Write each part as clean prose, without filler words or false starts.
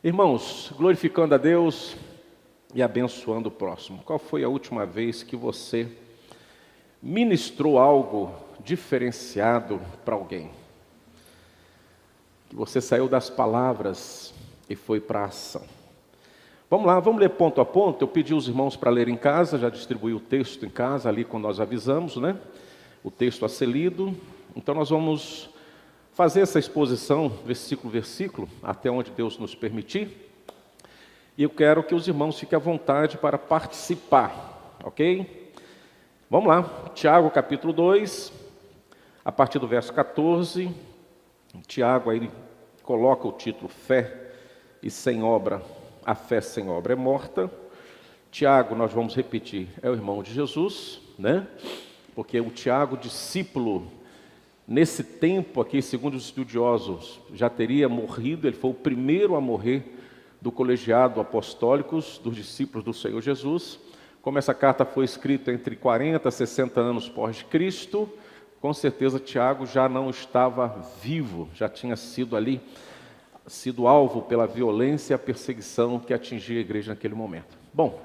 Irmãos, glorificando a Deus e abençoando o próximo. Qual foi a última vez que você ministrou algo diferenciado para alguém? Que você saiu das palavras e foi para a ação. Vamos lá, vamos ler ponto a ponto. Eu pedi aos irmãos para ler em casa, já distribuí o texto em casa, ali quando nós avisamos, né? O texto a ser lido. Então nós vamos fazer essa exposição, versículo a versículo, até onde Deus nos permitir. E eu quero que os irmãos fiquem à vontade para participar, ok? Vamos lá, Tiago capítulo 2, a partir do verso 14. Tiago aí coloca o título Fé e sem obra, a fé sem obra é morta. Tiago, nós vamos repetir, é o irmão de Jesus, né? Porque o Tiago, discípulo, nesse tempo aqui, segundo os estudiosos, já teria morrido. Ele foi o primeiro a morrer do colegiado apostólicos, dos discípulos do Senhor Jesus. Como essa carta foi escrita entre 40 e 60 anos pós-Cristo, com certeza Tiago já não estava vivo, já tinha sido alvo pela violência e a perseguição que atingia a igreja naquele momento. Bom,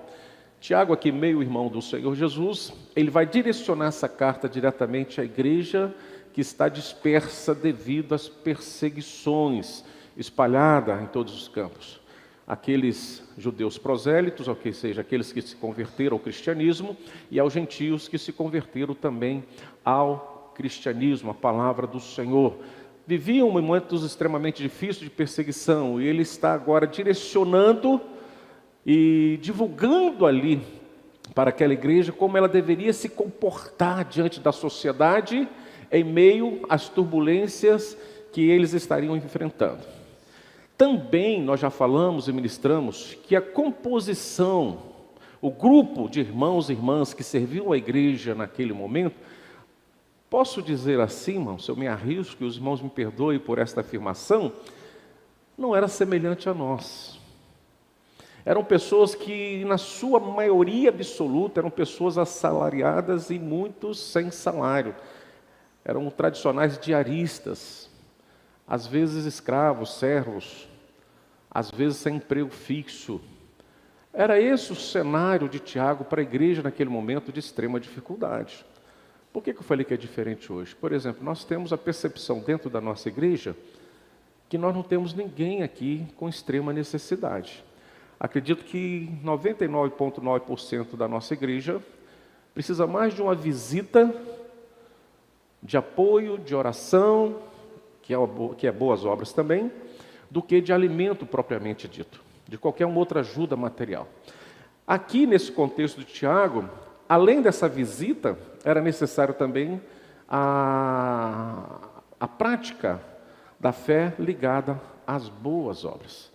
Tiago aqui, meio irmão do Senhor Jesus, ele vai direcionar essa carta diretamente à igreja que está dispersa devido às perseguições, espalhada em todos os campos. Aqueles judeus prosélitos, ou seja, aqueles que se converteram ao cristianismo, e aos gentios que se converteram também ao cristianismo, a palavra do Senhor. Viviam momentos extremamente difíceis de perseguição, e ele está agora direcionando e divulgando ali para aquela igreja como ela deveria se comportar diante da sociedade, em meio às turbulências que eles estariam enfrentando. Também nós já falamos e ministramos que a composição, o grupo de irmãos e irmãs que serviam a igreja naquele momento, posso dizer assim, irmãos, se eu me arrisco, e os irmãos me perdoem por esta afirmação, não era semelhante a nós. Eram pessoas que, na sua maioria absoluta, eram pessoas assalariadas e muitos sem salário. Eram tradicionais diaristas, às vezes escravos, servos, às vezes sem emprego fixo. Era esse o cenário de Tiago para a igreja naquele momento de extrema dificuldade. Por que eu falei que é diferente hoje? Por exemplo, nós temos a percepção dentro da nossa igreja que nós não temos ninguém aqui com extrema necessidade. Acredito que 99,9% da nossa igreja precisa mais de uma visita de apoio, de oração, que é boas obras também, do que de alimento propriamente dito, de qualquer outra ajuda material. Aqui, nesse contexto de Tiago, além dessa visita, era necessário também a prática da fé ligada às boas obras,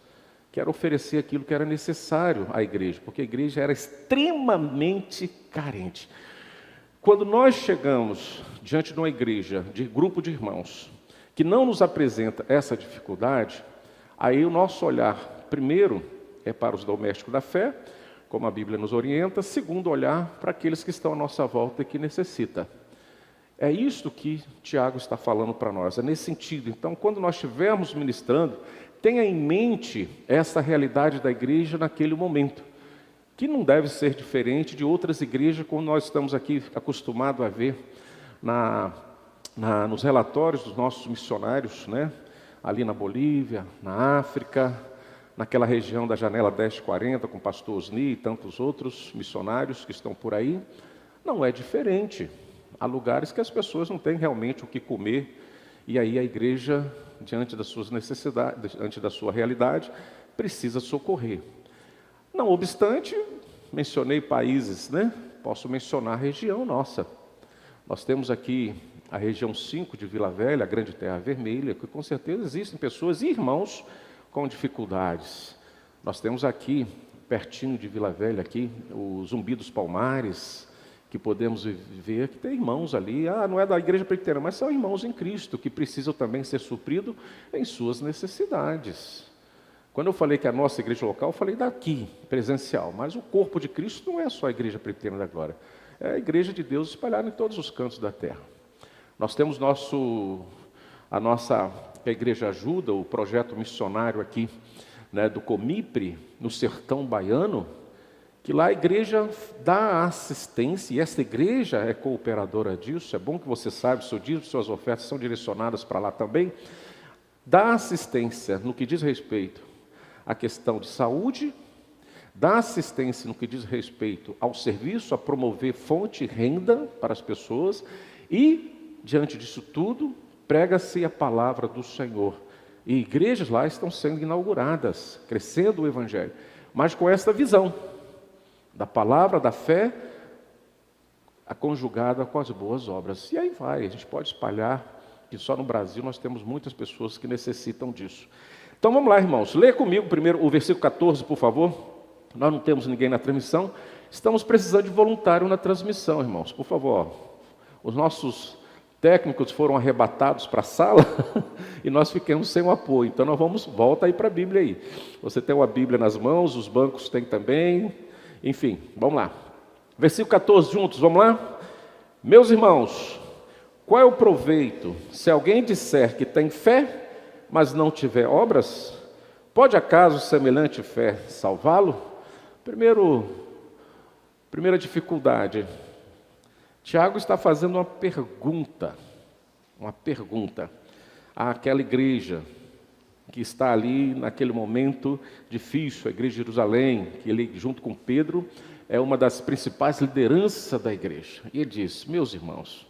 que era oferecer aquilo que era necessário à igreja, porque a igreja era extremamente carente. Quando nós chegamos diante de uma igreja, de grupo de irmãos, que não nos apresenta essa dificuldade, aí o nosso olhar, primeiro, é para os domésticos da fé, como a Bíblia nos orienta. Segundo, olhar para aqueles que estão à nossa volta e que necessitam. É isso que Tiago está falando para nós, é nesse sentido. Então, quando nós estivermos ministrando, tenha em mente essa realidade da igreja naquele momento, que não deve ser diferente de outras igrejas, como nós estamos aqui acostumados a ver nos relatórios dos nossos missionários, né? Ali na Bolívia, na África, naquela região da Janela 1040, com o pastor Osni e tantos outros missionários que estão por aí. Não é diferente. Há lugares que as pessoas não têm realmente o que comer, e aí a igreja, diante das suas necessidades, diante da sua realidade, precisa socorrer. Não obstante, mencionei países, né? Posso mencionar a região nossa. Nós temos aqui a região 5 de Vila Velha, a Grande Terra Vermelha, que com certeza existem pessoas e irmãos com dificuldades. Nós temos aqui, pertinho de Vila Velha, aqui, o Zumbi dos Palmares, que podemos ver que tem irmãos ali, não é da igreja presbiteriana, mas são irmãos em Cristo, que precisam também ser supridos em suas necessidades. Quando eu falei que a nossa igreja local, eu falei daqui, presencial, mas o corpo de Cristo não é só a igreja presbiteriana da glória, é a igreja de Deus espalhada em todos os cantos da terra. Nós temos a igreja ajuda, o projeto missionário aqui né, do Comipre, no sertão baiano, que lá a igreja dá assistência, e essa igreja é cooperadora disso. É bom que você saiba, seu dízimo, suas ofertas são direcionadas para lá também. Dá assistência no que diz respeito à questão de saúde, dá assistência no que diz respeito ao serviço, a promover fonte e renda para as pessoas, e, diante disso tudo, prega-se a palavra do Senhor. E igrejas lá estão sendo inauguradas, crescendo o Evangelho, mas com esta visão da palavra, da fé, a conjugada com as boas obras. E aí vai, a gente pode espalhar, que só no Brasil nós temos muitas pessoas que necessitam disso. Então vamos lá, irmãos, leia comigo primeiro o versículo 14, por favor. Nós não temos ninguém na transmissão, estamos precisando de voluntário na transmissão, irmãos, por favor. Os nossos técnicos foram arrebatados para a sala e nós ficamos sem o apoio, então volta aí para a Bíblia aí. Você tem uma Bíblia nas mãos, os bancos têm também. Enfim, vamos lá. Versículo 14 juntos, vamos lá? Meus irmãos, qual é o proveito se alguém disser que tem fé, mas não tiver obras? Pode acaso semelhante fé salvá-lo? Primeira dificuldade. Tiago está fazendo uma pergunta àquela igreja que está ali naquele momento difícil, a igreja de Jerusalém, que ele, junto com Pedro, é uma das principais lideranças da igreja. E ele diz: meus irmãos,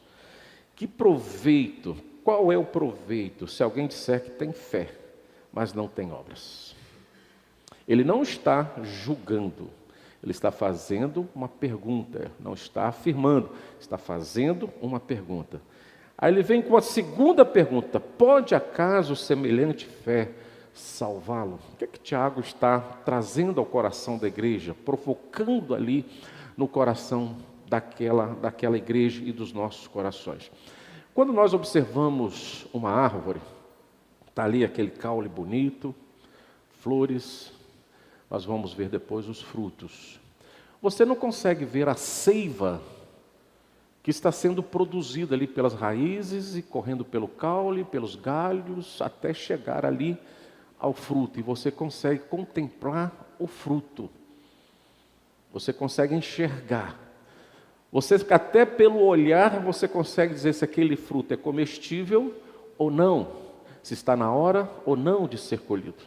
que proveito, qual é o proveito se alguém disser que tem fé, mas não tem obras? Ele não está julgando, ele está fazendo uma pergunta, não está afirmando, está fazendo uma pergunta. Aí ele vem com a segunda pergunta: pode acaso semelhante fé salvá-lo? O que é que Tiago está trazendo ao coração da igreja, provocando ali no coração daquela igreja e dos nossos corações? Quando nós observamos uma árvore, está ali aquele caule bonito, flores, nós vamos ver depois os frutos. Você não consegue ver a seiva que está sendo produzida ali pelas raízes e correndo pelo caule, pelos galhos, até chegar ali ao fruto. E você consegue contemplar o fruto. Você consegue enxergar. Você, até pelo olhar, você consegue dizer se aquele fruto é comestível ou não, se está na hora ou não de ser colhido.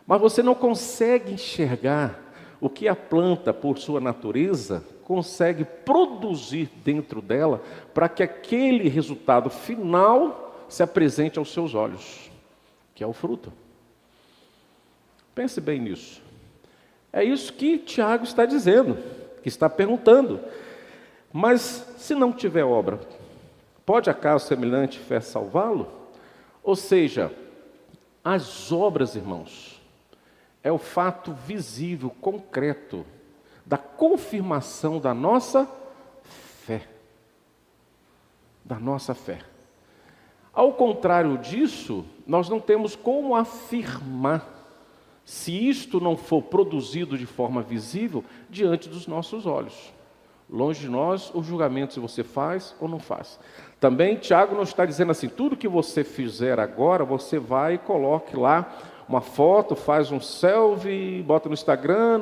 Mas você não consegue enxergar o que a planta, por sua natureza, consegue produzir dentro dela para que aquele resultado final se apresente aos seus olhos, que é o fruto. Pense bem nisso. É isso que Tiago está dizendo, que está perguntando. Mas se não tiver obra, pode acaso semelhante fé salvá-lo? Ou seja, as obras, irmãos, é o fato visível, concreto, da confirmação da nossa fé. Da nossa fé. Ao contrário disso, nós não temos como afirmar se isto não for produzido de forma visível diante dos nossos olhos. Longe de nós o julgamento se você faz ou não faz. Também Tiago não está dizendo assim: tudo que você fizer agora, você vai e coloque lá uma foto, faz um selfie, bota no Instagram,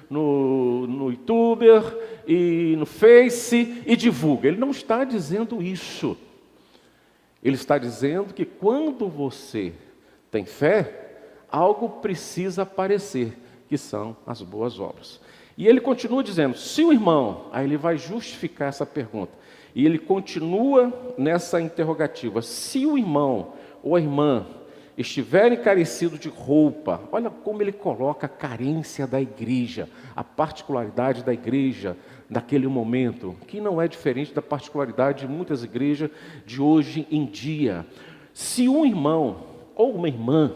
no YouTuber e no Face e divulga. Ele não está dizendo isso. Ele está dizendo que quando você tem fé, algo precisa aparecer, que são as boas obras. E ele continua dizendo: se o irmão, aí ele vai justificar essa pergunta, e ele continua nessa interrogativa: se o irmão ou a irmã estiverem carecidos de roupa, olha como ele coloca a carência da igreja, a particularidade da igreja naquele momento, que não é diferente da particularidade de muitas igrejas de hoje em dia. Se um irmão ou uma irmã,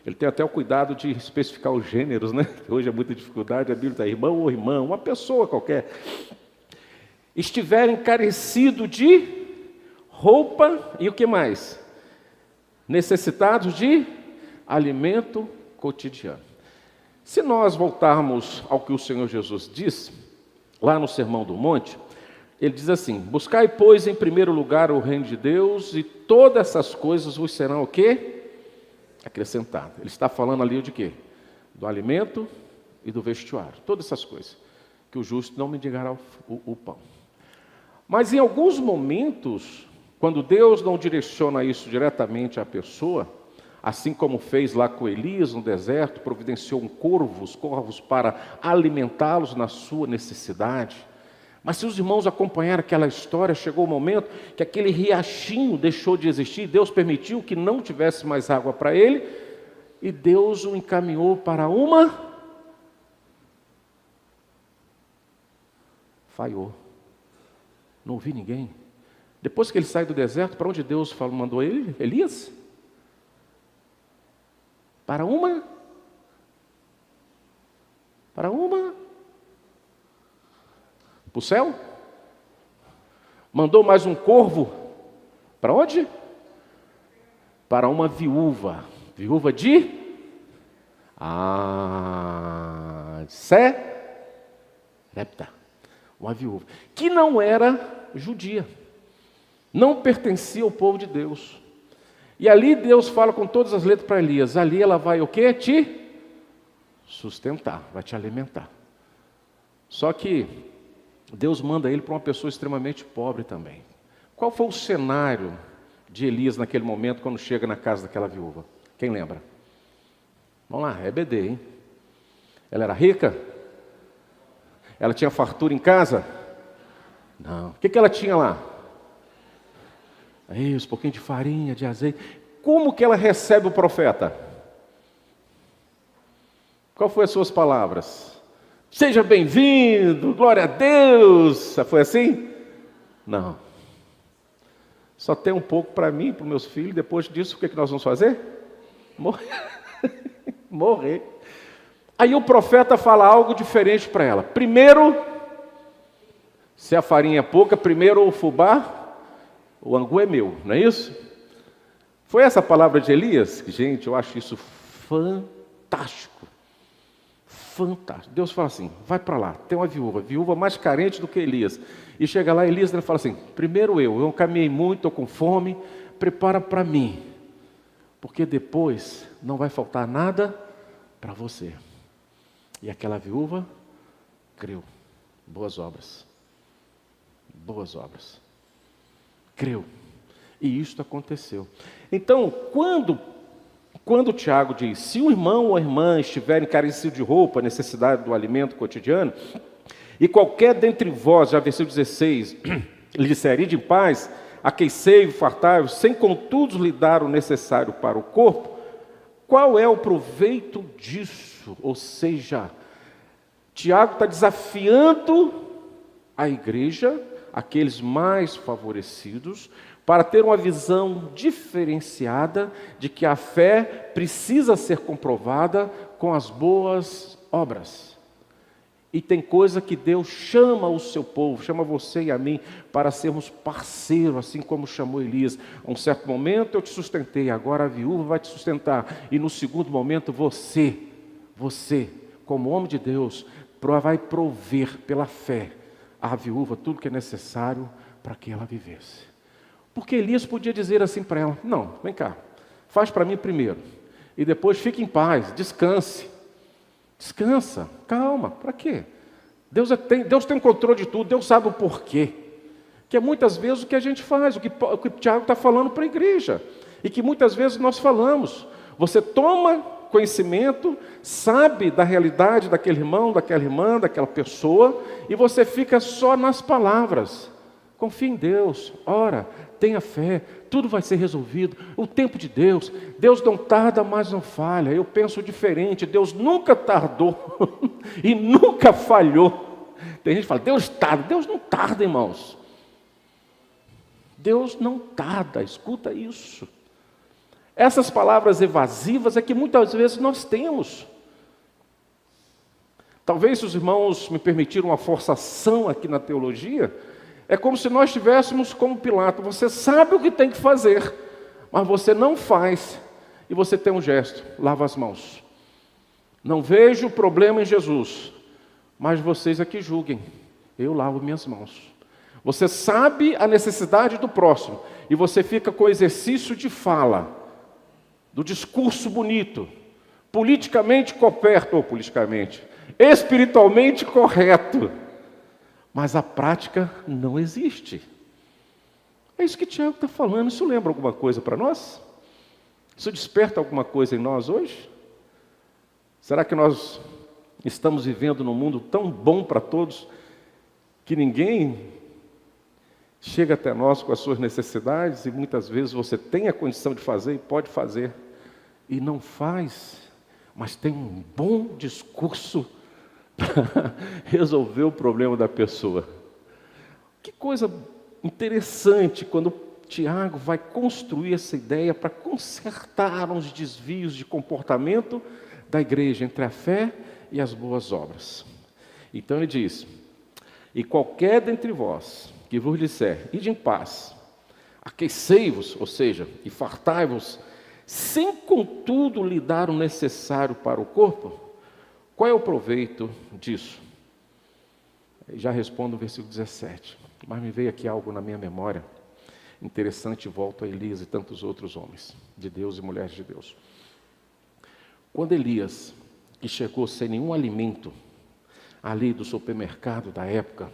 ele tem até o cuidado de especificar os gêneros, né? Hoje é muita dificuldade, a Bíblia está irmão ou irmã, uma pessoa qualquer, estiverem carecidos de roupa e o que mais? Necessitados de alimento cotidiano. Se nós voltarmos ao que o Senhor Jesus diz, lá no Sermão do Monte, ele diz assim: buscai, pois, em primeiro lugar o reino de Deus, e todas essas coisas vos serão o quê? acrescentado. Ele está falando ali de quê? Do alimento e do vestuário. Todas essas coisas. Que o justo não mendigará o pão. Mas em alguns momentos, quando Deus não direciona isso diretamente à pessoa, assim como fez lá com Elias no deserto, providenciou os corvos para alimentá-los na sua necessidade. Mas se os irmãos acompanharam aquela história, chegou o momento que aquele riachinho deixou de existir, Deus permitiu que não tivesse mais água para ele, e Deus o encaminhou para uma... Falhou. Não ouvi ninguém. Depois que ele sai do deserto, para onde Deus mandou ele? Elias? Para uma? Para o céu? Mandou mais um corvo. Para onde? Para uma viúva. Viúva de? Sarepta. Uma viúva. Que não era judia. Não pertencia ao povo de Deus. E ali Deus fala com todas as letras para Elias. Ali ela vai o quê? Te sustentar. Vai te alimentar. Só que Deus manda ele para uma pessoa extremamente pobre também. Qual foi o cenário de Elias naquele momento, quando chega na casa daquela viúva? Quem lembra? Vamos lá, é BD, hein? Ela era rica? Ela tinha fartura em casa? Não. O que ela tinha lá? Aí, uns pouquinhos de farinha, de azeite. Como que ela recebe o profeta? Qual foi as suas palavras? Seja bem-vindo, glória a Deus. Foi assim? Não. Só tem um pouco para mim, para os meus filhos. Depois disso, o que nós vamos fazer? Morrer. Morrer. Aí o profeta fala algo diferente para ela. Primeiro, se a farinha é pouca, primeiro o fubá, o angu é meu, não é isso? Foi essa a palavra de Elias? Gente, eu acho isso fantástico. Fantástico. Deus fala assim, vai para lá, tem uma viúva mais carente do que Elias. E chega lá, Elias fala assim, primeiro eu caminhei muito, estou com fome, prepara para mim, porque depois não vai faltar nada para você. E aquela viúva creu. Boas obras. Boas obras. Creu. E isto aconteceu. Então, quando Tiago diz, se o irmão ou a irmã estiverem carecidos de roupa, necessidade do alimento cotidiano, e qualquer dentre vós, já versículo 16, lhe disser, ide em paz, aquecei-vos, fartai-vos, sem contudo lhe dar o necessário para o corpo, qual é o proveito disso? Ou seja, Tiago está desafiando a igreja, aqueles mais favorecidos, para ter uma visão diferenciada de que a fé precisa ser comprovada com as boas obras. E tem coisa que Deus chama o seu povo, chama você e a mim, para sermos parceiros, assim como chamou Elias. A um certo momento eu te sustentei, agora a viúva vai te sustentar. E no segundo momento você, como homem de Deus, vai prover pela fé à viúva tudo que é necessário para que ela vivesse. Porque Elias podia dizer assim para ela, não, vem cá, faz para mim primeiro, e depois fique em paz, descanse. Descansa, calma, para quê? Deus tem controle de tudo, Deus sabe o porquê. Que é muitas vezes o que a gente faz, o que o Tiago está falando para a igreja. E que muitas vezes nós falamos. Você toma conhecimento, sabe da realidade daquele irmão, daquela irmã, daquela pessoa, e você fica só nas palavras. Confie em Deus, ora, tenha fé, tudo vai ser resolvido. O tempo de Deus não tarda, mas não falha. Eu penso diferente, Deus nunca tardou e nunca falhou. Tem gente que fala, Deus tarda. Deus não tarda, irmãos. Deus não tarda, escuta isso. Essas palavras evasivas é que muitas vezes nós temos. Talvez, se os irmãos me permitiram uma forçação aqui na teologia, é como se nós estivéssemos como Pilato. Você sabe o que tem que fazer, mas você não faz. E você tem um gesto, lava as mãos. Não vejo problema em Jesus, mas vocês aqui julguem. Eu lavo minhas mãos. Você sabe a necessidade do próximo, e você fica com o exercício de fala. do discurso bonito, politicamente coperto, ou politicamente, espiritualmente correto, mas a prática não existe. É isso que Tiago está falando. Isso lembra alguma coisa para nós? Isso desperta alguma coisa em nós hoje? Será que nós estamos vivendo num mundo tão bom para todos que ninguém chega até nós com as suas necessidades e muitas vezes você tem a condição de fazer e pode fazer e não faz, mas tem um bom discurso para resolver o problema da pessoa? Que coisa interessante quando Tiago vai construir essa ideia para consertar uns desvios de comportamento da igreja entre a fé e as boas obras. Então ele diz: e qualquer dentre vós que vos disser, ide em paz, aquecei-vos, ou seja, e fartai-vos, sem contudo lhe dar o necessário para o corpo, qual é o proveito disso? Já respondo o versículo 17, mas me veio aqui algo na minha memória interessante, volto a Elias e tantos outros homens de Deus e mulheres de Deus. Quando Elias, que chegou sem nenhum alimento ali do supermercado da época,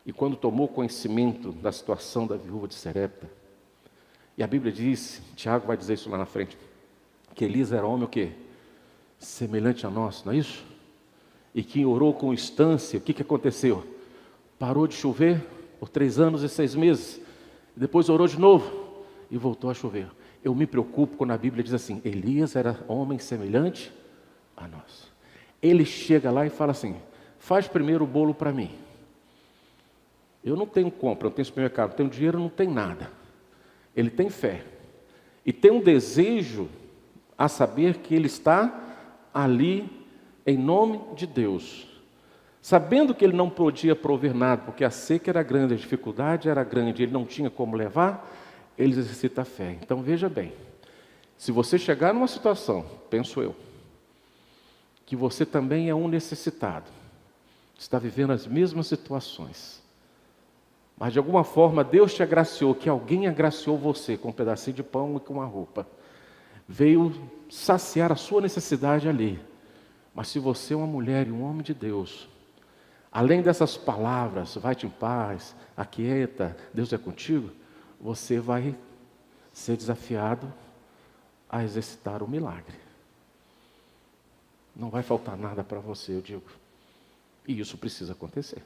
e quando tomou conhecimento da situação da viúva de Serepta, e a Bíblia diz, Tiago vai dizer isso lá na frente, que Elias era homem o quê? Semelhante a nós, não é isso? E que orou com instância, o que aconteceu? Parou de chover por 3 anos e 6 meses, depois orou de novo e voltou a chover. Eu me preocupo quando a Bíblia diz assim, Elias era homem semelhante a nós. Ele chega lá e fala assim, faz primeiro o bolo para mim. Eu não tenho compra, não tenho supermercado, não tenho dinheiro, não tenho nada. Ele tem fé e tem um desejo a saber que ele está ali em nome de Deus, sabendo que ele não podia prover nada, porque a seca era grande, a dificuldade era grande, ele não tinha como levar, ele exercita a fé. Então veja bem, se você chegar numa situação, penso eu, que você também é um necessitado, está vivendo as mesmas situações, mas de alguma forma Deus te agraciou, que alguém agraciou você com um pedacinho de pão e com uma roupa, veio saciar a sua necessidade ali. Mas se você é uma mulher e um homem de Deus, além dessas palavras, vai-te em paz, aquieta, Deus é contigo, você vai ser desafiado a exercitar o milagre. Não vai faltar nada para você, eu digo. E isso precisa acontecer.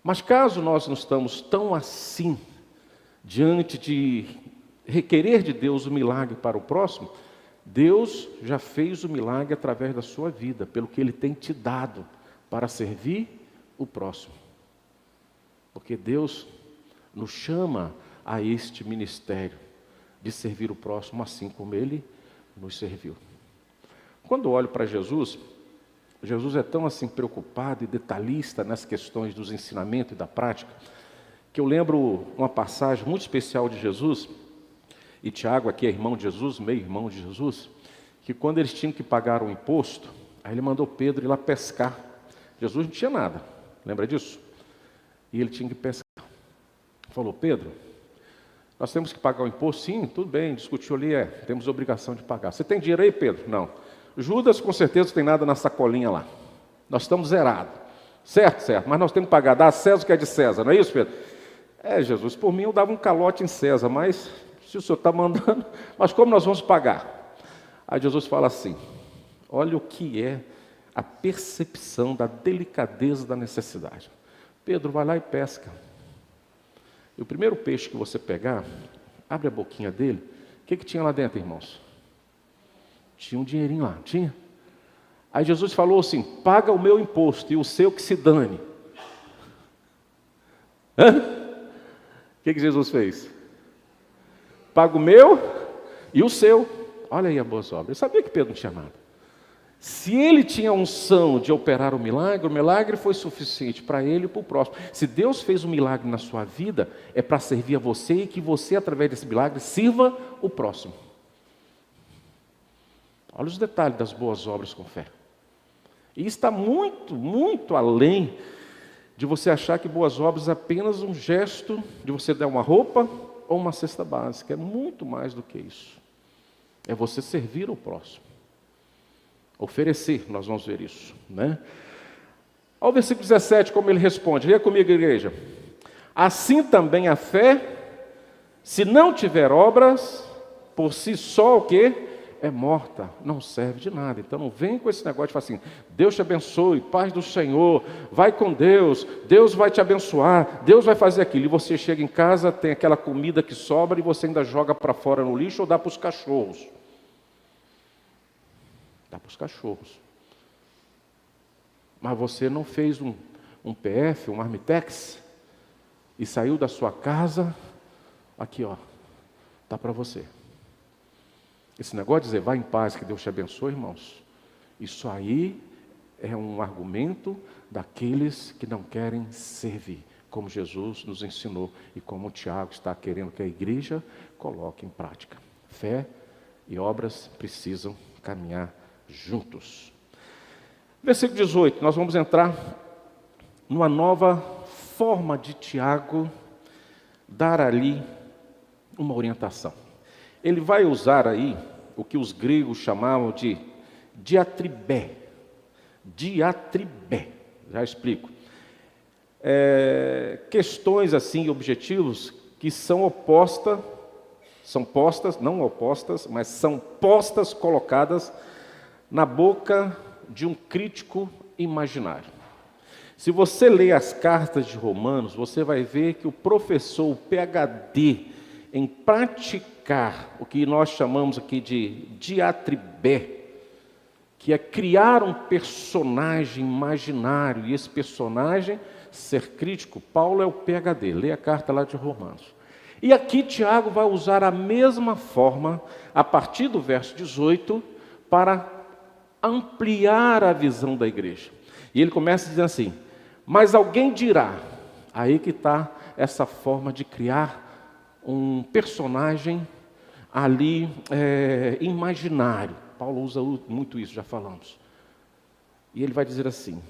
Mas caso nós não estamos tão assim, diante de requerer de Deus o milagre para o próximo, Deus já fez o milagre através da sua vida, pelo que Ele tem te dado para servir o próximo. Porque Deus nos chama a este ministério de servir o próximo, assim como Ele nos serviu. Quando eu olho para Jesus, Jesus é tão assim preocupado e detalhista nas questões dos ensinamentos e da prática, que eu lembro uma passagem muito especial de Jesus, e Tiago aqui é irmão de Jesus, meio irmão de Jesus, que quando eles tinham que pagar o imposto, aí ele mandou Pedro ir lá pescar. Jesus não tinha nada, lembra disso? E ele tinha que pescar. Falou, Pedro, nós temos que pagar o imposto? Sim, tudo bem, discutiu ali, temos obrigação de pagar. Você tem dinheiro aí, Pedro? Não. Judas com certeza não tem nada na sacolinha lá. Nós estamos zerados. Certo, mas nós temos que pagar, dá a César o que é de César, não é isso, Pedro? Jesus, por mim eu dava um calote em César, mas se o senhor está mandando, mas como nós vamos pagar? Aí Jesus fala assim, olha o que é a percepção da delicadeza da necessidade. Pedro, vai lá e pesca. E o primeiro peixe que você pegar, abre a boquinha dele, o que tinha lá dentro, irmãos? Tinha um dinheirinho lá, tinha? Aí Jesus falou assim, paga o meu imposto e o seu que se dane. O que Jesus fez? Paga o meu e o seu. Olha aí a boas obras. Eu sabia que Pedro não tinha nada. Se ele tinha a unção de operar o milagre foi suficiente para ele e para o próximo. Se Deus fez um milagre na sua vida, é para servir a você e que você, através desse milagre, sirva o próximo. Olha os detalhes das boas obras com fé. E está muito, muito além de você achar que boas obras é apenas um gesto de você dar uma roupa ou uma cesta básica. É muito mais do que isso. É você servir o próximo. Oferecer, nós vamos ver isso, né? Ao versículo 17, como ele responde, leia comigo, igreja. Assim também a fé, se não tiver obras, por si só o quê? É morta, não serve de nada. Então não vem com esse negócio de falar assim, Deus te abençoe, paz do Senhor, vai com Deus, Deus vai te abençoar, Deus vai fazer aquilo. E você chega em casa, tem aquela comida que sobra e você ainda joga para fora no lixo ou dá para os cachorros. Dá para os cachorros. Mas você não fez um PF, um Armitex, e saiu da sua casa, aqui ó, está para você. Esse negócio de dizer, vai em paz, que Deus te abençoe, irmãos, isso aí é um argumento daqueles que não querem servir, como Jesus nos ensinou e como o Tiago está querendo que a igreja coloque em prática. Fé e obras precisam caminhar juntos. Versículo 18, nós vamos entrar numa nova forma de Tiago dar ali uma orientação. Ele vai usar aí o que os gregos chamavam de diatribé. Diatribé, já explico. Questões assim, objetivos que são postas, não opostas, mas são postas, colocadas na boca de um crítico imaginário. Se você ler as cartas de Romanos, você vai ver que o professor, o PhD, em praticar o que nós chamamos aqui de diatribé, que é criar um personagem imaginário, e esse personagem ser crítico, Paulo é o PhD, lê a carta lá de Romanos. E aqui Tiago vai usar a mesma forma, a partir do verso 18, para ampliar a visão da igreja. E ele começa dizendo assim, mas alguém dirá, aí que está essa forma de criar um personagem ali imaginário. Paulo usa muito isso, já falamos. E ele vai dizer assim,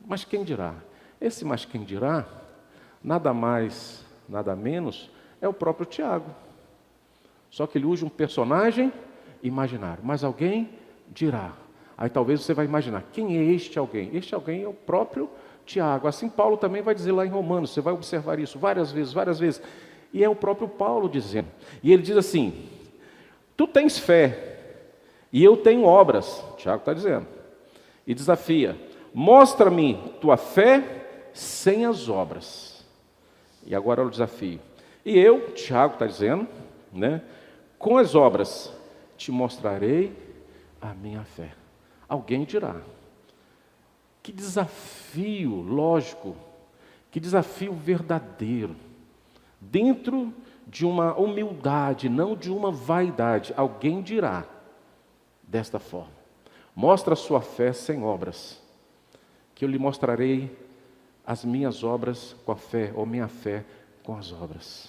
mas quem dirá? Esse mas quem dirá, nada mais, nada menos, é o próprio Tiago. Só que ele usa um personagem imaginário, mas alguém dirá. Aí talvez você vai imaginar, quem é este alguém? Este alguém é o próprio Tiago. Assim Paulo também vai dizer lá em Romanos, você vai observar isso várias vezes. E é o próprio Paulo dizendo. E ele diz assim, tu tens fé, e eu tenho obras. Tiago está dizendo. E desafia, mostra-me tua fé sem as obras. E agora o desafio. E eu, Tiago está dizendo, né, com as obras te mostrarei a minha fé. Alguém dirá. Que desafio lógico, que desafio verdadeiro. Dentro de uma humildade, não de uma vaidade, alguém dirá desta forma: mostra a sua fé sem obras, que eu lhe mostrarei as minhas obras com a fé, ou minha fé com as obras.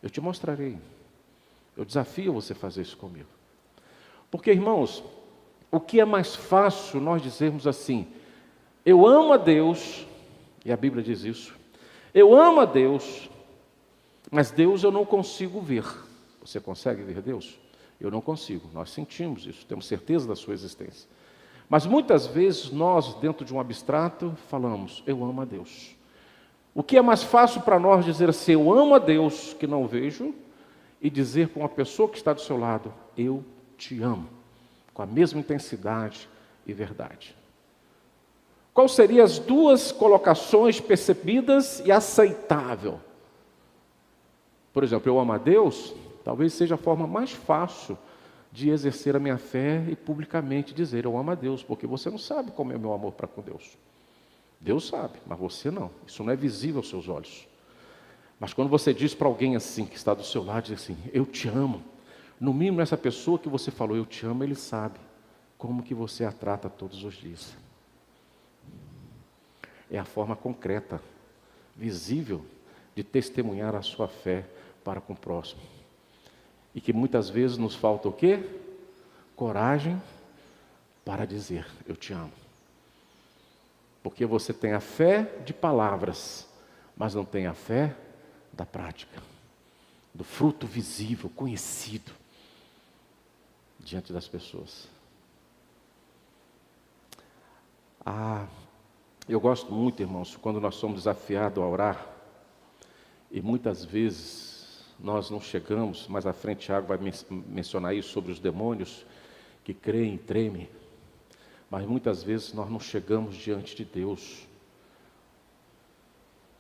Eu te mostrarei. Eu desafio você a fazer isso comigo. Porque, irmãos, o que é mais fácil nós dizermos assim, eu amo a Deus, e a Bíblia diz isso, eu amo a Deus, mas Deus eu não consigo ver. Você consegue ver Deus? Eu não consigo. Nós sentimos isso, temos certeza da sua existência. Mas muitas vezes nós, dentro de um abstrato, falamos, eu amo a Deus. O que é mais fácil para nós dizer assim, eu amo a Deus que não vejo, e dizer para uma pessoa que está do seu lado, eu te amo, com a mesma intensidade e verdade. Quais seriam as duas colocações percebidas e aceitável? Por exemplo, eu amo a Deus, talvez seja a forma mais fácil de exercer a minha fé e publicamente dizer, eu amo a Deus, porque você não sabe como é o meu amor para com Deus. Deus sabe, mas você não. Isso não é visível aos seus olhos. Mas quando você diz para alguém assim, que está do seu lado, diz assim, eu te amo. No mínimo, essa pessoa que você falou, eu te amo, ele sabe como que você a trata todos os dias. É a forma concreta, visível, de testemunhar a sua fé para com o próximo. E que muitas vezes nos falta o quê? Coragem para dizer, eu te amo. Porque você tem a fé de palavras, mas não tem a fé da prática, do fruto visível, conhecido. diante das pessoas. Eu gosto muito, irmãos, quando nós somos desafiados a orar, e muitas vezes nós não chegamos, mais à frente Tiago vai mencionar isso sobre os demônios que creem e tremem, mas muitas vezes nós não chegamos diante de Deus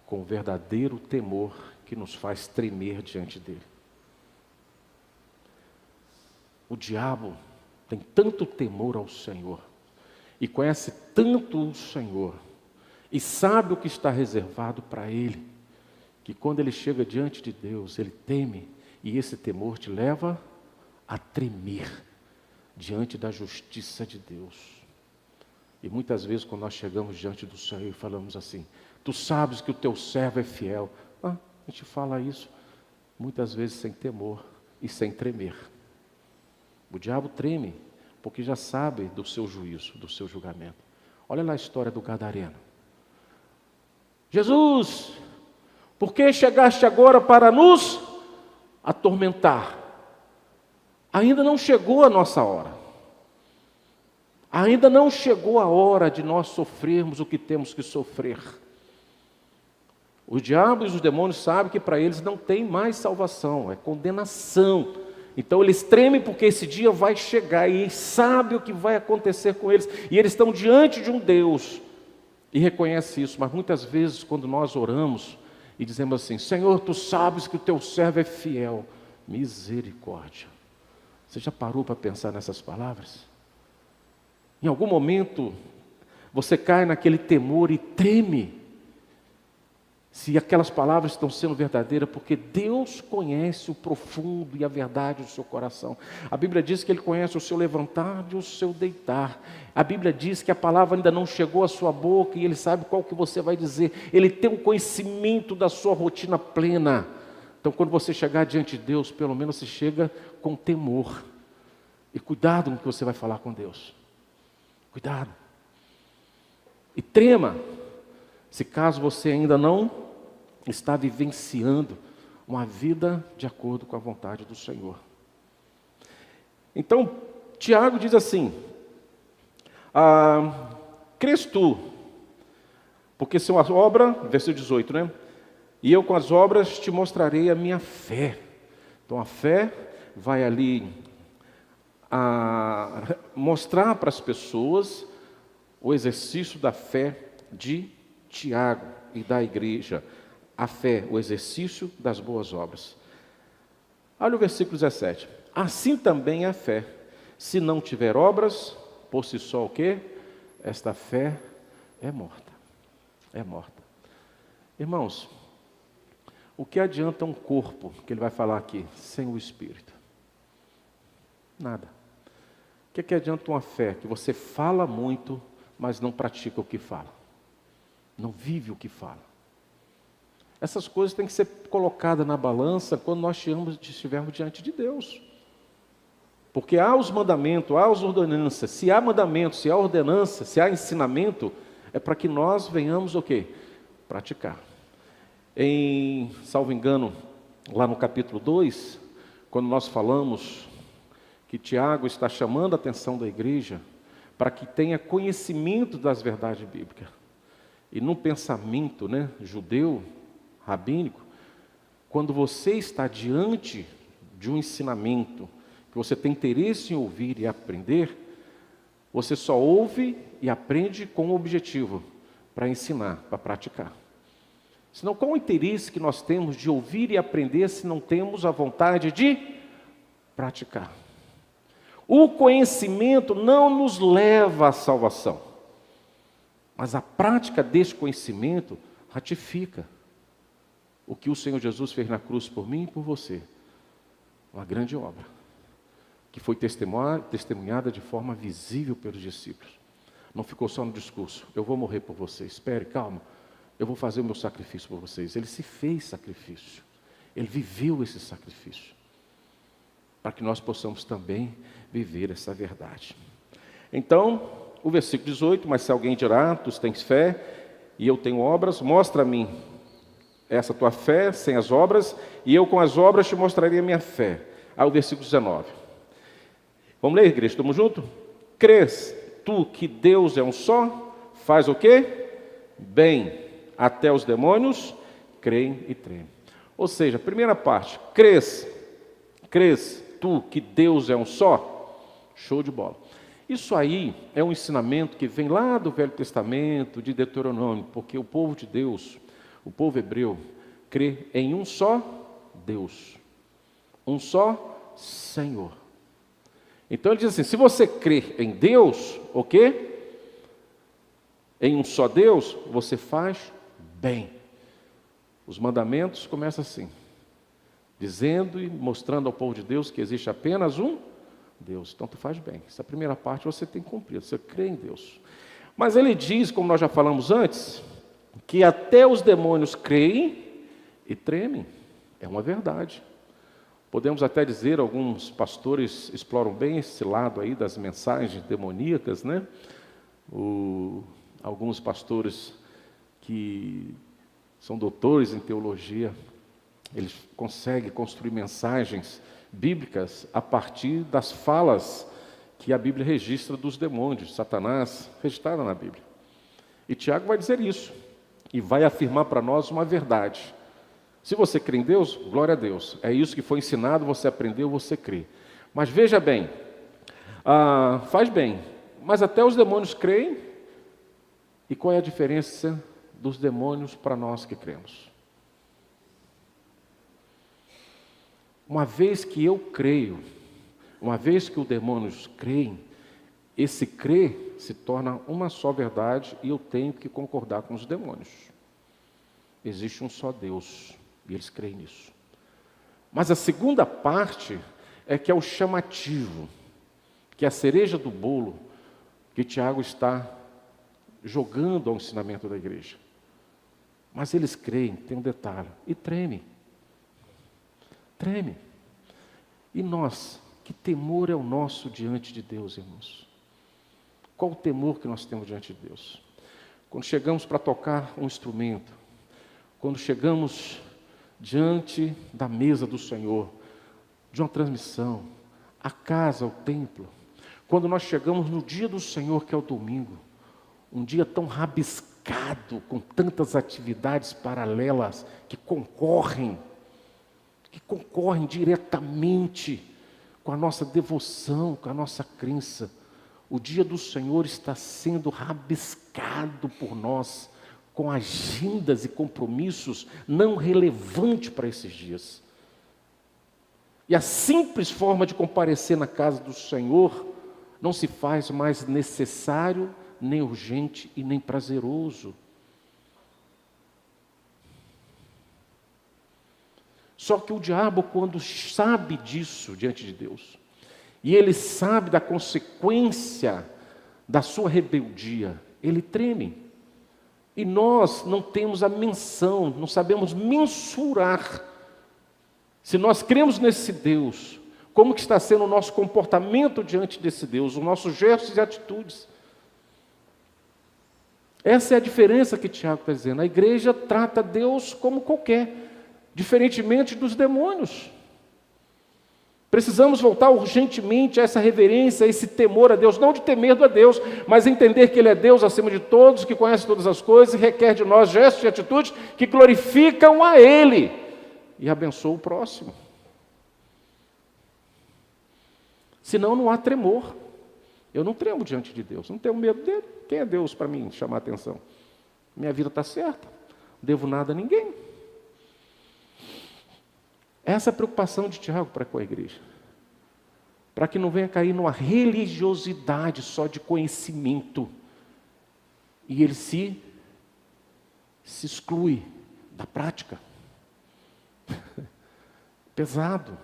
com o verdadeiro temor que nos faz tremer diante dele. O diabo tem tanto temor ao Senhor, e conhece tanto o Senhor, e sabe o que está reservado para ele, que quando ele chega diante de Deus, ele teme, e esse temor te leva a tremer diante da justiça de Deus. E muitas vezes quando nós chegamos diante do Senhor e falamos assim, tu sabes que o teu servo é fiel. A gente fala isso muitas vezes sem temor e sem tremer. O diabo treme, porque já sabe do seu juízo, do seu julgamento. Olha lá a história do gadareno. Jesus, por que chegaste agora para nos atormentar? Ainda não chegou a nossa hora. Ainda não chegou a hora de nós sofrermos o que temos que sofrer. O diabo e os demônios sabem que para eles não tem mais salvação, é condenação. Então eles tremem porque esse dia vai chegar e sabem o que vai acontecer com eles. E eles estão diante de um Deus e reconhecem isso. Mas muitas vezes quando nós oramos e dizemos assim, Senhor, tu sabes que o teu servo é fiel. Misericórdia. Você já parou para pensar nessas palavras? Em algum momento você cai naquele temor e treme. Se aquelas palavras estão sendo verdadeiras, porque Deus conhece o profundo e a verdade do seu coração. A Bíblia diz que Ele conhece o seu levantar e o seu deitar. A Bíblia diz que a palavra ainda não chegou à sua boca e Ele sabe qual que você vai dizer. Ele tem um conhecimento da sua rotina plena. Então, quando você chegar diante de Deus, pelo menos você chega com temor. E cuidado com o que você vai falar com Deus. Cuidado. E trema, se caso você ainda não está vivenciando uma vida de acordo com a vontade do Senhor. Então, Tiago diz assim, crês tu, porque são as obras, versículo 18, né? E eu com as obras te mostrarei a minha fé. Então a fé vai ali mostrar para as pessoas o exercício da fé de Tiago e da igreja. A fé, o exercício das boas obras. Olha o versículo 17. Assim também é a fé. Se não tiver obras, por si só o quê? Esta fé é morta. É morta. Irmãos, o que adianta um corpo, que ele vai falar aqui, sem o Espírito? Nada. O que adianta uma fé que você fala muito, mas não pratica o que fala? Não vive o que fala. Essas coisas têm que ser colocadas na balança quando nós estivermos diante de Deus. Porque há os mandamentos, há as ordenanças. Se há mandamento, se há ordenança, se há ensinamento, é para que nós venhamos o quê? Praticar. Salvo engano, lá no capítulo 2, quando nós falamos que Tiago está chamando a atenção da igreja para que tenha conhecimento das verdades bíblicas. E no pensamento, judeu, rabínico, quando você está diante de um ensinamento que você tem interesse em ouvir e aprender, você só ouve e aprende com o objetivo para ensinar, para praticar. Senão, qual o interesse que nós temos de ouvir e aprender se não temos a vontade de praticar? O conhecimento não nos leva à salvação, mas a prática desse conhecimento ratifica o que o Senhor Jesus fez na cruz por mim e por você. Uma grande obra, que foi testemunhada de forma visível pelos discípulos. Não ficou só no discurso, eu vou morrer por vocês, espere, calma, eu vou fazer o meu sacrifício por vocês. Ele se fez sacrifício, ele viveu esse sacrifício, para que nós possamos também viver essa verdade. Então, o versículo 18, mas se alguém dirá, tu tens fé e eu tenho obras, mostra a mim essa tua fé sem as obras, e eu com as obras te mostrarei a minha fé. Aí o versículo 19. Vamos ler, igreja, estamos juntos? Crês tu que Deus é um só? Faz o quê? Bem, até os demônios creem e tremem. Ou seja, primeira parte, crês tu que Deus é um só? Show de bola. Isso aí é um ensinamento que vem lá do Velho Testamento, de Deuteronômio, porque o povo de Deus, o povo hebreu, crê em um só Deus, um só Senhor. Então ele diz assim, se você crê em Deus, o quê? Em um só Deus, você faz bem. Os mandamentos começam assim, dizendo e mostrando ao povo de Deus que existe apenas um Deus. Então tu faz bem. Essa primeira parte você tem que cumprir, você crê em Deus. Mas ele diz, como nós já falamos antes, que até os demônios creem e tremem. É uma verdade. Podemos até dizer, alguns pastores exploram bem esse lado aí das mensagens demoníacas, né? Alguns pastores que são doutores em teologia, eles conseguem construir mensagens bíblicas a partir das falas que a Bíblia registra dos demônios, de Satanás, registrada na Bíblia. E Tiago vai dizer isso, e vai afirmar para nós uma verdade. Se você crê em Deus, glória a Deus. É isso que foi ensinado, você aprendeu, você crê. Mas veja bem, faz bem, mas até os demônios creem. E qual é a diferença dos demônios para nós que cremos? Uma vez que eu creio, uma vez que os demônios creem, esse crer se torna uma só verdade e eu tenho que concordar com os demônios. Existe um só Deus e eles creem nisso. Mas a segunda parte é que é o chamativo, que é a cereja do bolo que Tiago está jogando ao ensinamento da igreja. Mas eles creem, tem um detalhe, e tremem. Tremem. E nós, que temor é o nosso diante de Deus, irmãos? Qual o temor que nós temos diante de Deus? Quando chegamos para tocar um instrumento, quando chegamos diante da mesa do Senhor, de uma transmissão, a casa, o templo, quando nós chegamos no dia do Senhor, que é o domingo, um dia tão rabiscado, com tantas atividades paralelas que concorrem diretamente com a nossa devoção, com a nossa crença. O dia do Senhor está sendo rabiscado por nós, com agendas e compromissos não relevantes para esses dias. E a simples forma de comparecer na casa do Senhor não se faz mais necessário, nem urgente e nem prazeroso. Só que o diabo, quando sabe disso diante de Deus, e ele sabe da consequência da sua rebeldia, ele treme. E nós não temos a menção, não sabemos mensurar. Se nós cremos nesse Deus, como que está sendo o nosso comportamento diante desse Deus, os nossos gestos e atitudes. Essa é a diferença que Tiago está dizendo. A igreja trata Deus como qualquer, diferentemente dos demônios. Precisamos voltar urgentemente a essa reverência, a esse temor a Deus, não de ter medo a Deus, mas entender que Ele é Deus acima de todos, que conhece todas as coisas e requer de nós gestos e atitudes que glorificam a Ele e abençoam o próximo. Senão não há tremor. Eu não tremo diante de Deus, não tenho medo dele. Quem é Deus para mim chamar a atenção? Minha vida está certa, não devo nada a ninguém. Essa é a preocupação de Tiago para com a igreja. Para que não venha cair numa religiosidade só de conhecimento. E ele se exclui da prática. Pesado.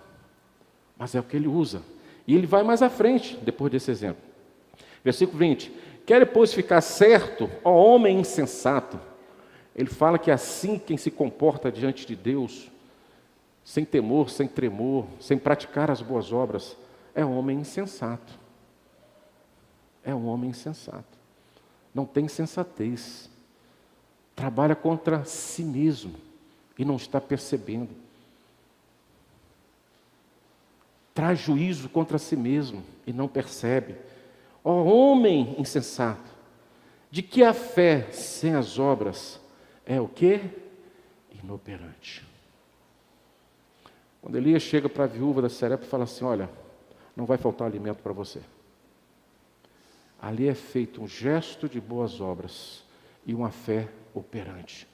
Mas é o que ele usa. E ele vai mais à frente, depois desse exemplo. Versículo 20. Quer, pois, ficar certo, ó homem insensato. Ele fala que é assim quem se comporta diante de Deus, sem temor, sem tremor, sem praticar as boas obras, é um homem insensato. É um homem insensato. Não tem sensatez. Trabalha contra si mesmo e não está percebendo. traz juízo contra si mesmo e não percebe. Ó homem insensato, de que a fé sem as obras é o quê? Inoperante. Quando Elias chega para a viúva da Sarepta e fala assim, olha, não vai faltar alimento para você. Ali é feito um gesto de boas obras e uma fé operante,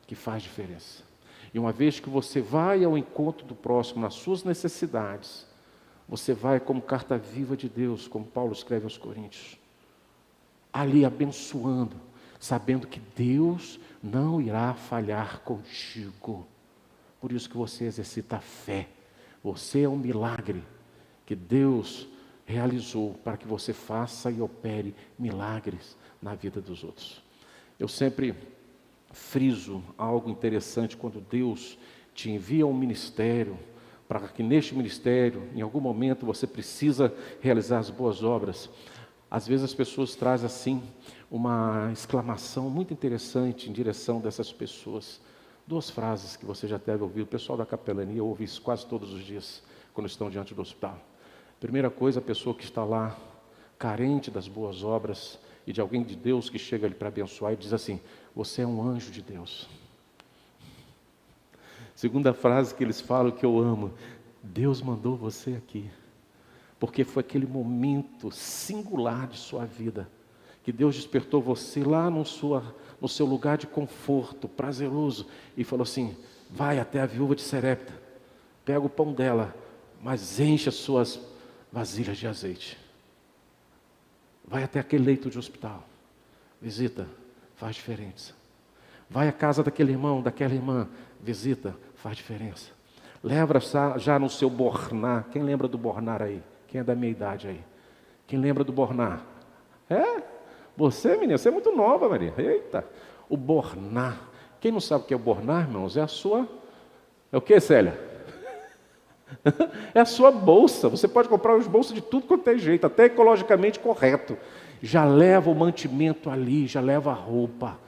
que faz diferença. E uma vez que você vai ao encontro do próximo nas suas necessidades, você vai como carta viva de Deus, como Paulo escreve aos Coríntios, ali abençoando, sabendo que Deus não irá falhar contigo. Por isso que você exercita a fé. Você é um milagre que Deus realizou para que você faça e opere milagres na vida dos outros. Eu sempre friso algo interessante quando Deus te envia a um ministério, para que neste ministério, em algum momento, você precisa realizar as boas obras. Às vezes as pessoas trazem assim uma exclamação muito interessante em direção dessas pessoas. 2 frases que você já deve ouvir. O pessoal da capelania ouve isso quase todos os dias, quando estão diante do hospital. Primeira coisa, a pessoa que está lá, carente das boas obras, e de alguém de Deus que chega ali para abençoar e diz assim, você é um anjo de Deus. Segunda frase que eles falam que eu amo, Deus mandou você aqui, porque foi aquele momento singular de sua vida, que Deus despertou você lá no seu lugar de conforto, prazeroso, e falou assim, vai até a viúva de Sarepta, pega o pão dela, mas enche as suas vasilhas de azeite. Vai até aquele leito de hospital, visita, faz diferença. Vai à casa daquele irmão, daquela irmã, visita, faz diferença. Leva já no seu bornar. Quem lembra do bornar aí? Quem é da minha idade aí? Quem lembra do bornar? É? Você, menina, você é muito nova, Maria. Eita, o bornar. Quem não sabe o que é o bornar, irmãos? É a sua... É o que, Célia? É a sua bolsa. Você pode comprar os bolsos de tudo quanto é jeito, até ecologicamente correto. Já leva o mantimento ali, já leva a roupa.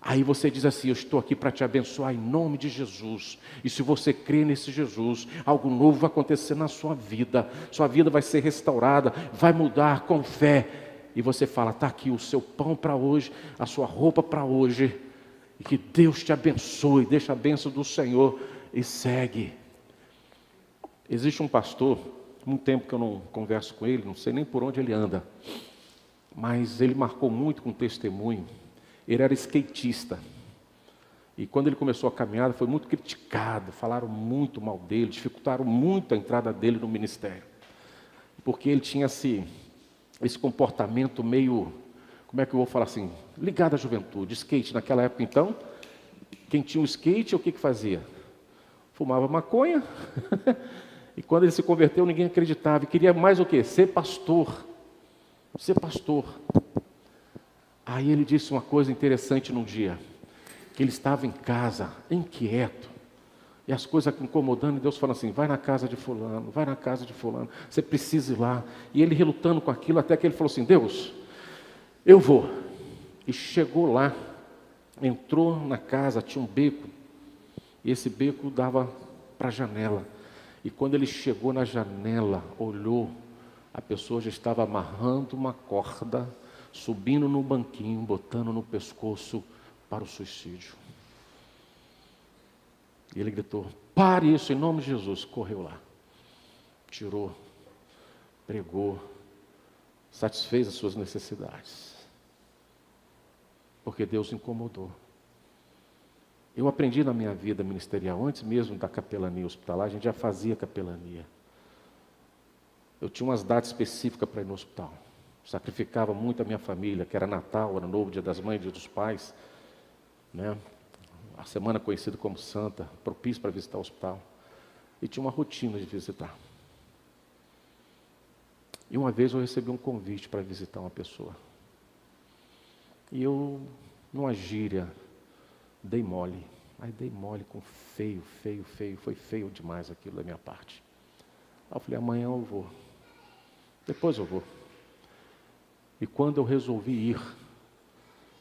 Aí você diz assim, eu estou aqui para te abençoar em nome de Jesus. E se você crê nesse Jesus, algo novo vai acontecer na sua vida vai ser restaurada, vai mudar com fé. E você fala, está aqui o seu pão para hoje, a sua roupa para hoje. E que Deus te abençoe, deixa a bênção do Senhor e segue. Existe um pastor, muito tempo que eu não converso com ele, não sei nem por onde ele anda. Mas ele marcou muito com testemunho. Ele era skatista, e quando ele começou a caminhada foi muito criticado, falaram muito mal dele, dificultaram muito a entrada dele no ministério, porque ele tinha esse comportamento meio, como é que eu vou falar assim, ligado à juventude. Skate naquela época então, quem tinha um skate, o que fazia? Fumava maconha, e quando ele se converteu ninguém acreditava, e queria mais o quê? Ser pastor. Aí ele disse uma coisa interessante num dia, que ele estava em casa, inquieto, e as coisas incomodando, e Deus falando assim, vai na casa de fulano, você precisa ir lá. E ele relutando com aquilo, até que ele falou assim, Deus, eu vou. E chegou lá, entrou na casa, tinha um beco, e esse beco dava para a janela. E quando ele chegou na janela, olhou, a pessoa já estava amarrando uma corda, subindo no banquinho, botando no pescoço para o suicídio. E ele gritou, pare isso em nome de Jesus. Correu lá, tirou, pregou, satisfez as suas necessidades, porque Deus incomodou. Eu aprendi na minha vida ministerial, antes mesmo da capelania hospitalar, a gente já fazia capelania. Eu tinha umas datas específicas para ir no hospital. Sacrificava muito a minha família, que era Natal, Ano Novo, Dia das Mães, Dia dos Pais, né? A semana conhecida como Santa, propício para visitar o hospital. E tinha uma rotina de visitar. E uma vez eu recebi um convite para visitar uma pessoa. E eu, numa gíria, dei mole. Aí dei mole com feio. Foi feio demais aquilo da minha parte. Aí eu falei, amanhã eu vou. Depois eu vou. E quando eu resolvi ir,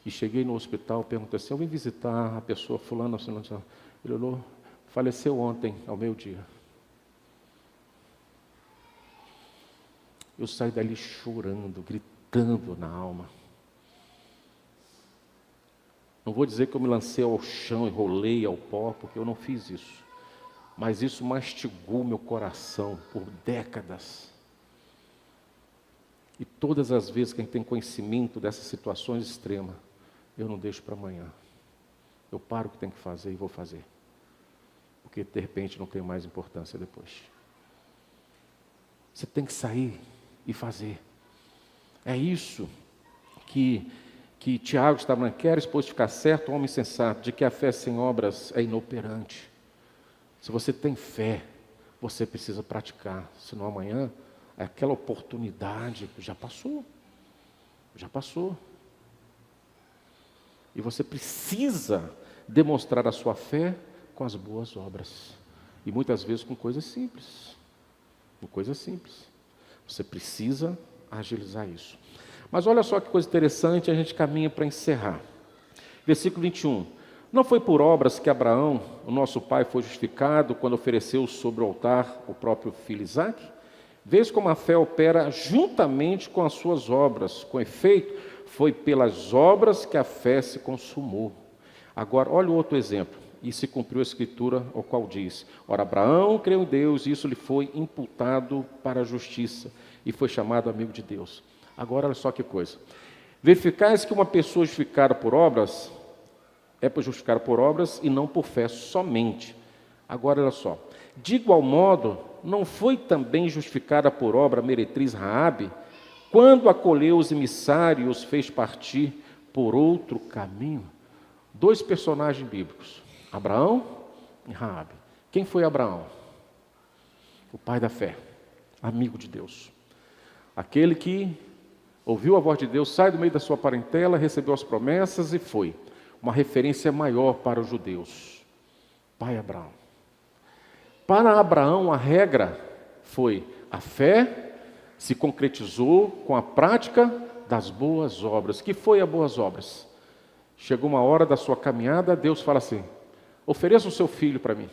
e cheguei no hospital, perguntei assim, eu vim visitar a pessoa fulana, assim, ele olhou, faleceu ontem, ao meio-dia. Eu saí dali chorando, gritando na alma. Não vou dizer que eu me lancei ao chão e rolei ao pó, porque eu não fiz isso. Mas isso mastigou meu coração por décadas. E todas as vezes que a gente tem conhecimento dessas situações extremas, eu não deixo para amanhã. Eu paro o que tem que fazer e vou fazer. Porque de repente não tem mais importância depois. Você tem que sair e fazer. É isso que Tiago está falando. Queres, pois, ficar certo, homem sensato, de que a fé sem obras é inoperante. Se você tem fé, você precisa praticar. Senão amanhã, aquela oportunidade já passou. Já passou. E você precisa demonstrar a sua fé com as boas obras. E muitas vezes com coisas simples. Com coisas simples. Você precisa agilizar isso. Mas olha só que coisa interessante, a gente caminha para encerrar. Versículo 21. Não foi por obras que Abraão, o nosso pai, foi justificado quando ofereceu sobre o altar o próprio filho Isaque? Vês como a fé opera juntamente com as suas obras. Com efeito, foi pelas obras que a fé se consumou. Agora, olha o outro exemplo. E se cumpriu a escritura, o qual diz: ora, Abraão creu em Deus, e isso lhe foi imputado para a justiça, e foi chamado amigo de Deus. Agora, olha só que coisa. Verificais que uma pessoa justificada por obras, é para justificar por obras e não por fé somente. Agora, olha só. De igual modo, não foi também justificada por obra a meretriz Raabe, quando acolheu os emissários e os fez partir por outro caminho? Dois personagens bíblicos, Abraão e Raabe. Quem foi Abraão? O pai da fé, amigo de Deus. Aquele que ouviu a voz de Deus, sai do meio da sua parentela, recebeu as promessas e foi. Uma referência maior para os judeus. Pai Abraão. Para Abraão, a regra foi a fé se concretizou com a prática das boas obras. Que foi as boas obras? Chegou uma hora da sua caminhada, Deus fala assim: ofereça o seu filho para mim.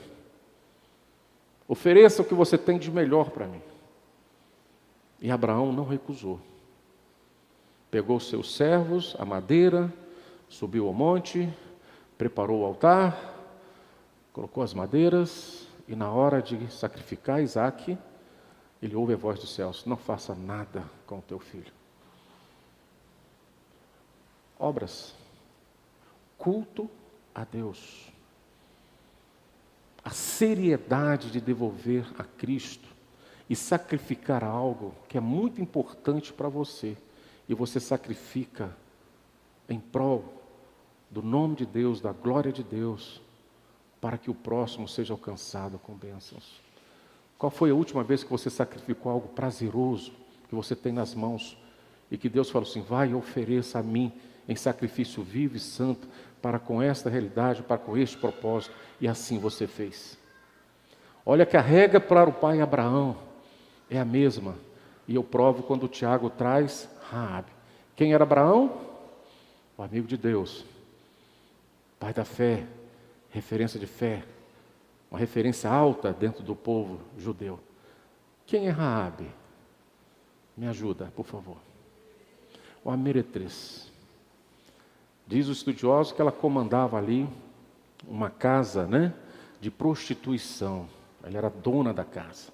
Ofereça o que você tem de melhor para mim. E Abraão não recusou. Pegou os seus servos, a madeira, subiu ao monte, preparou o altar, colocou as madeiras, e na hora de sacrificar Isaque, ele ouve a voz dos céus: não faça nada com o teu filho. Obras. Culto a Deus. A seriedade de devolver a Cristo e sacrificar algo que é muito importante para você, e você sacrifica em prol do nome de Deus, da glória de Deus, para que o próximo seja alcançado com bênçãos. Qual foi a última vez que você sacrificou algo prazeroso que você tem nas mãos e que Deus falou assim: vai e ofereça a mim em sacrifício vivo e santo, para com esta realidade, para com este propósito, e assim você fez. Olha que a regra para o pai Abraão é a mesma, e eu provo quando o Tiago traz Raabe. Quem era Abraão? O amigo de Deus, pai da fé, referência de fé, uma referência alta dentro do povo judeu. Quem é Raabe? Me ajuda, por favor. Uma meretriz. Diz o estudioso que ela comandava ali uma casa, de prostituição. Ela era dona da casa,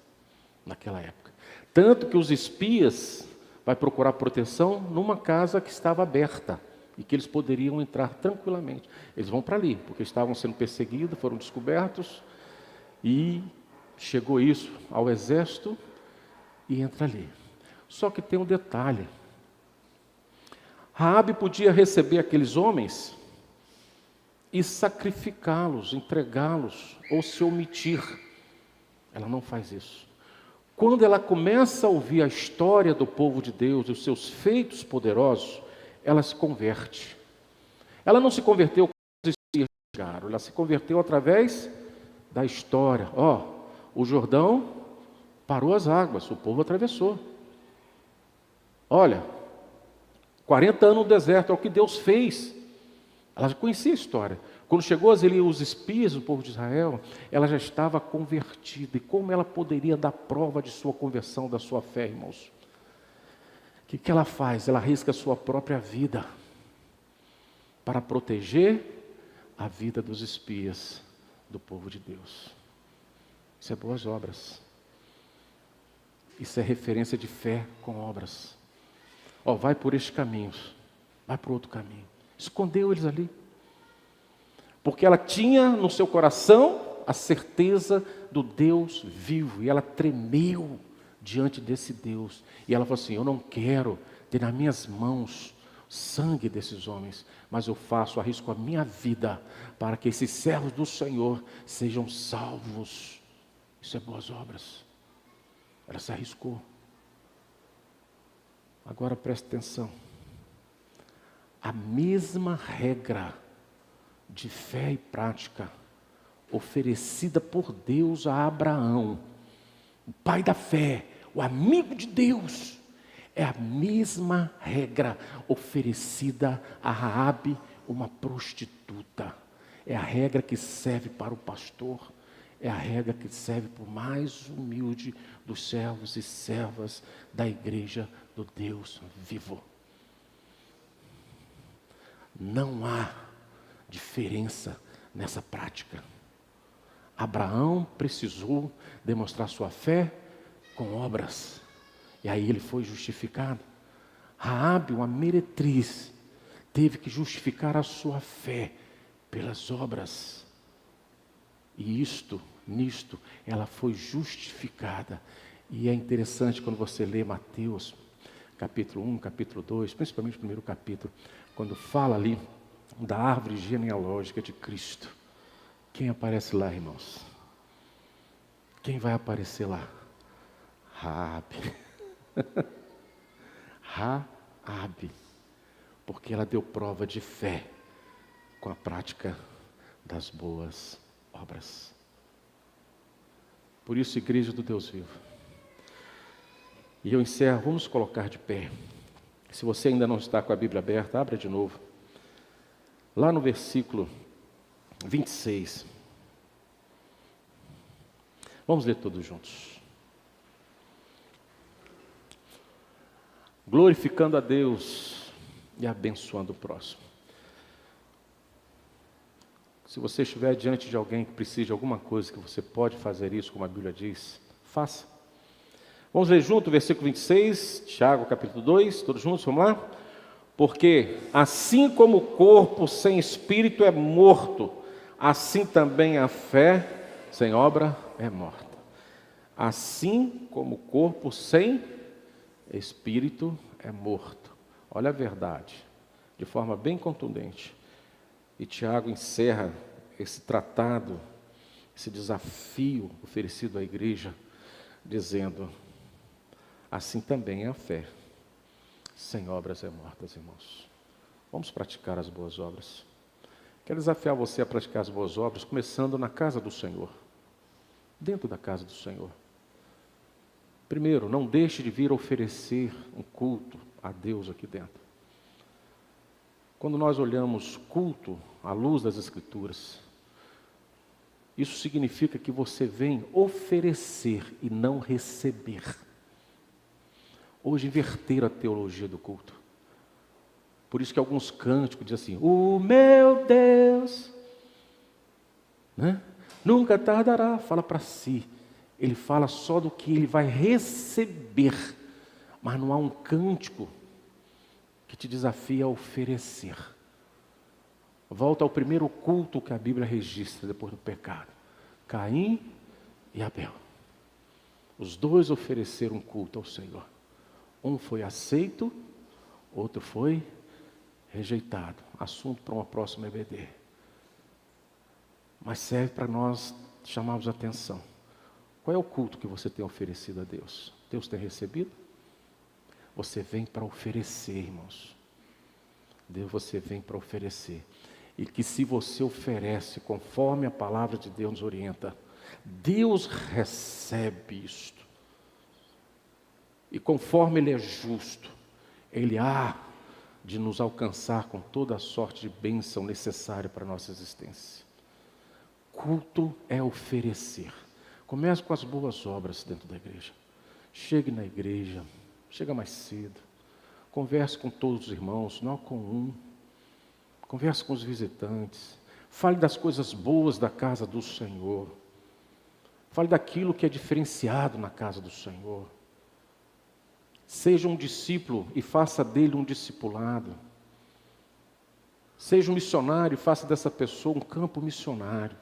naquela época. Tanto que os espias vai procurar proteção numa casa que estava aberta e que eles poderiam entrar tranquilamente. Eles vão para ali, porque estavam sendo perseguidos, foram descobertos, e chegou isso ao exército e entra ali. Só que tem um detalhe. Raabe podia receber aqueles homens e sacrificá-los, entregá-los, ou se omitir. Ela não faz isso. Quando ela começa a ouvir a história do povo de Deus, os seus feitos poderosos, ela se converte. Ela não se converteu quando os espias chegaram, ela se converteu através da história. O Jordão parou as águas, o povo atravessou. Olha, 40 anos no deserto, é o que Deus fez. Ela já conhecia a história. Quando chegou ali os espias do povo de Israel, ela já estava convertida. E como ela poderia dar prova de sua conversão, da sua fé, irmãos? que ela faz? Ela arrisca a sua própria vida para proteger a vida dos espias do povo de Deus. Isso é boas obras. Isso é referência de fé com obras. Vai por este caminho, vai por outro caminho. Escondeu eles ali. Porque ela tinha no seu coração a certeza do Deus vivo. E ela tremeu diante desse Deus. E ela falou assim: eu não quero ter nas minhas mãos sangue desses homens, mas eu arrisco a minha vida para que esses servos do Senhor sejam salvos. Isso é boas obras. Ela se arriscou. Agora preste atenção. A mesma regra de fé e prática oferecida por Deus a Abraão, o pai da fé, o amigo de Deus, é a mesma regra oferecida a Raabe, uma prostituta. É a regra que serve para o pastor, é a regra que serve para o mais humilde dos servos e servas da igreja do Deus vivo. Não há diferença nessa prática. Abraão precisou demonstrar sua fé com obras, e aí ele foi justificado. Raabe, uma meretriz, teve que justificar a sua fé pelas obras. E nisto, ela foi justificada. E é interessante quando você lê Mateus, capítulo 1, capítulo 2, principalmente o primeiro capítulo, quando fala ali da árvore genealógica de Cristo. Quem aparece lá, irmãos? Quem vai aparecer lá? Raabe. Raabe. Porque ela deu prova de fé com a prática das boas obras. Por isso, igreja do Deus vivo. E eu encerro, vamos colocar de pé. Se você ainda não está com a Bíblia aberta, abra de novo. Lá no versículo 26. Vamos ler todos juntos. Glorificando a Deus e abençoando o próximo. Se você estiver diante de alguém que precisa de alguma coisa, que você pode fazer isso, como a Bíblia diz, faça. Vamos ler junto o versículo 26, Tiago capítulo 2, todos juntos, vamos lá? Porque assim como o corpo sem espírito é morto, assim também a fé sem obra é morta. Assim como o corpo sem espírito é morto. Olha a verdade, de forma bem contundente. E Tiago encerra esse tratado, esse desafio oferecido à igreja, dizendo: assim também é a fé, sem obras é morta, irmãos. Vamos praticar as boas obras. Quero desafiar você a praticar as boas obras, começando na casa do Senhor, dentro da casa do Senhor. Primeiro, não deixe de vir oferecer um culto a Deus aqui dentro. Quando nós olhamos culto à luz das Escrituras, isso significa que você vem oferecer e não receber. Hoje inverteram a teologia do culto. Por isso que alguns cânticos dizem assim: o meu Deus, né? Nunca tardará, fala para si. Ele fala só do que ele vai receber, mas não há um cântico que te desafia a oferecer. Volta ao primeiro culto que a Bíblia registra depois do pecado. Caim e Abel. Os dois ofereceram culto ao Senhor. Um foi aceito, outro foi rejeitado. Assunto para uma próxima EBD. Mas serve para nós chamarmos a atenção. Qual é o culto que você tem oferecido a Deus? Deus tem recebido? Você vem para oferecer, irmãos. Deus, você vem para oferecer. E que se você oferece conforme a palavra de Deus nos orienta, Deus recebe isto. E conforme Ele é justo, Ele há de nos alcançar com toda a sorte de bênção necessária para a nossa existência. Culto é oferecer. Comece com as boas obras dentro da igreja. Chegue na igreja, chega mais cedo. Converse com todos os irmãos, não com um. Converse com os visitantes. Fale das coisas boas da casa do Senhor. Fale daquilo que é diferenciado na casa do Senhor. Seja um discípulo e faça dele um discipulado. Seja um missionário e faça dessa pessoa um campo missionário.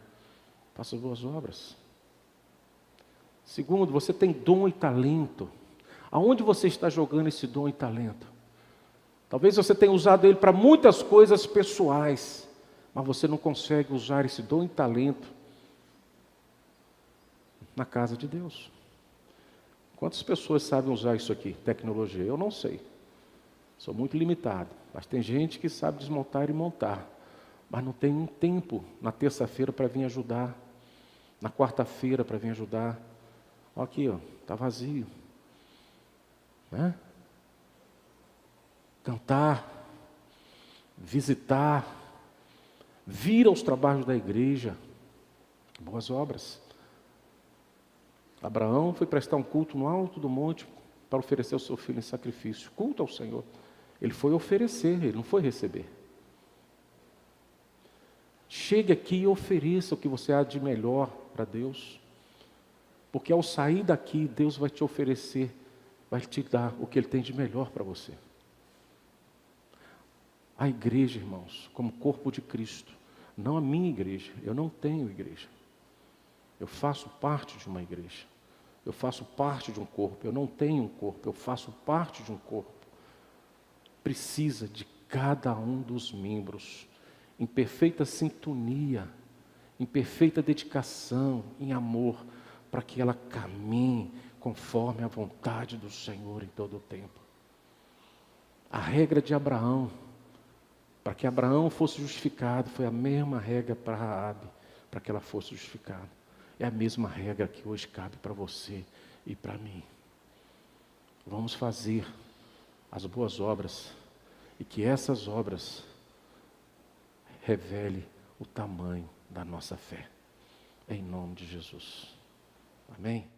Faça boas obras. Segundo, você tem dom e talento. Aonde você está jogando esse dom e talento? Talvez você tenha usado ele para muitas coisas pessoais, mas você não consegue usar esse dom e talento na casa de Deus. Quantas pessoas sabem usar isso aqui, tecnologia? Eu não sei. Sou muito limitado. Mas tem gente que sabe desmontar e montar. Mas não tem um tempo na terça-feira para vir ajudar. Na quarta-feira para vir ajudar. Olha aqui, está vazio. Né? Cantar, visitar, vir aos trabalhos da igreja. Boas obras. Abraão foi prestar um culto no alto do monte para oferecer o seu filho em sacrifício. Culto ao Senhor. Ele foi oferecer, ele não foi receber. Chegue aqui e ofereça o que você há de melhor para Deus. Porque ao sair daqui, Deus vai te oferecer, vai te dar o que Ele tem de melhor para você. A igreja, irmãos, como corpo de Cristo, não a minha igreja, eu não tenho igreja. Eu faço parte de uma igreja. Eu faço parte de um corpo, eu não tenho um corpo, eu faço parte de um corpo. Precisa de cada um dos membros, em perfeita sintonia, em perfeita dedicação, em amor, para que ela caminhe conforme a vontade do Senhor em todo o tempo. A regra de Abraão, para que Abraão fosse justificado, foi a mesma regra para Raabe, para que ela fosse justificada. É a mesma regra que hoje cabe para você e para mim. Vamos fazer as boas obras e que essas obras revelem o tamanho da nossa fé. Em nome de Jesus. Amém?